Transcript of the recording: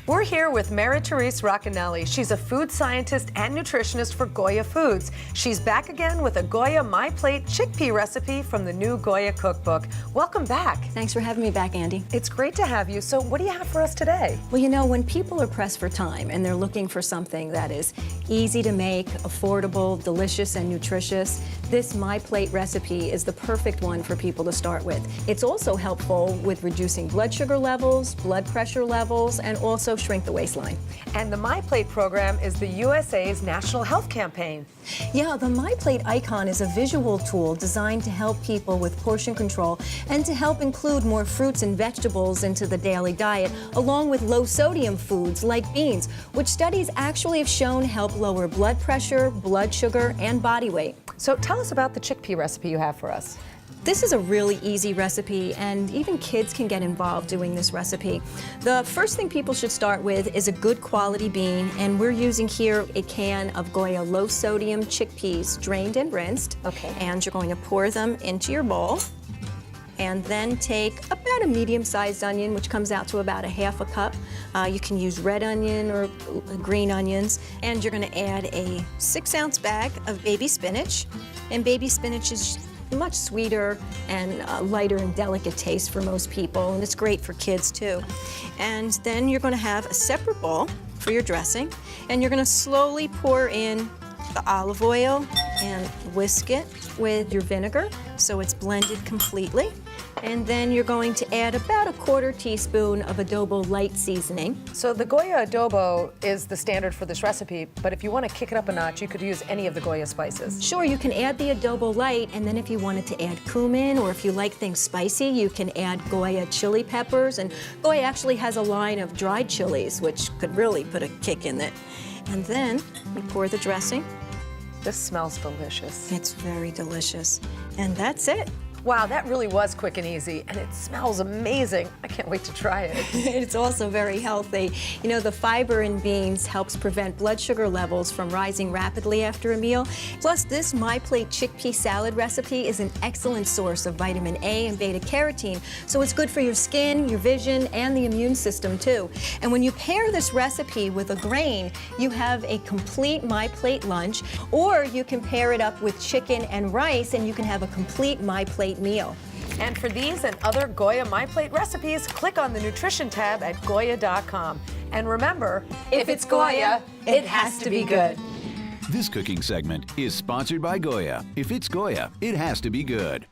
We're here with Mary-Therese Roccanelli. She's a food scientist and nutritionist for GOYA Foods. She's back again with a GOYA MyPlate chickpea recipe from the new GOYA cookbook. Welcome back. Thanks for having me back, Andy. It's great to have you. So what do you have for us today? Well, you know, when people are pressed for time and they're looking for something that is easy to make, affordable, delicious, and nutritious, this MyPlate recipe is the perfect one for people to start with. It's also helpful with reducing blood sugar levels, blood pressure levels, and also shrink the waistline. And the MyPlate program is the USA's national health campaign. Yeah, the MyPlate icon is a visual tool designed to help people with portion control and to help include more fruits and vegetables into the daily diet, along with low-sodium foods like beans, which studies actually have shown help lower blood pressure, blood sugar, and body weight. So tell us about the chickpea recipe you have for us. This is a really easy recipe, and even kids can get involved doing this recipe. The first thing people should start with is a good quality bean, and we're using here a can of GOYA low-sodium chickpeas, drained and rinsed. Okay. And you're going to pour them into your bowl, and then take about a medium-sized onion, which comes out to about a half a cup. You can use red onion or green onions, and you're going to add a 6-ounce bag of baby spinach, and baby spinach is much sweeter and lighter and delicate taste for most people, and it's great for kids too. And then you're going to have a separate bowl for your dressing, and you're going to slowly pour in the olive oil and whisk it with your vinegar so it's blended completely. And then you're going to add about a 1/4 teaspoon of adobo light seasoning. So the GOYA adobo is the standard for this recipe, but if you want to kick it up a notch, you could use any of the GOYA spices. Sure, you can add the adobo light, and then if you wanted to add cumin, or if you like things spicy, you can add GOYA chili peppers. And GOYA actually has a line of dried chilies, which could really put a kick in it. And then we pour the dressing. This smells delicious. It's very delicious. And that's it. Wow, that really was quick and easy, and it smells amazing. I can't wait to try it. It's also very healthy. You know, the fiber in beans helps prevent blood sugar levels from rising rapidly after a meal. Plus, this MyPlate chickpea salad recipe is an excellent source of vitamin A and beta-carotene, so it's good for your skin, your vision, and the immune system too. And when you pair this recipe with a grain, you have a complete MyPlate lunch, or you can pair it up with chicken and rice, and you can have a complete MyPlate meal. And for these and other GOYA MyPlate recipes, click on the nutrition tab at goya.com. And remember, if it's GOYA, it has to be good. This cooking segment is sponsored by GOYA. If it's GOYA, it has to be good.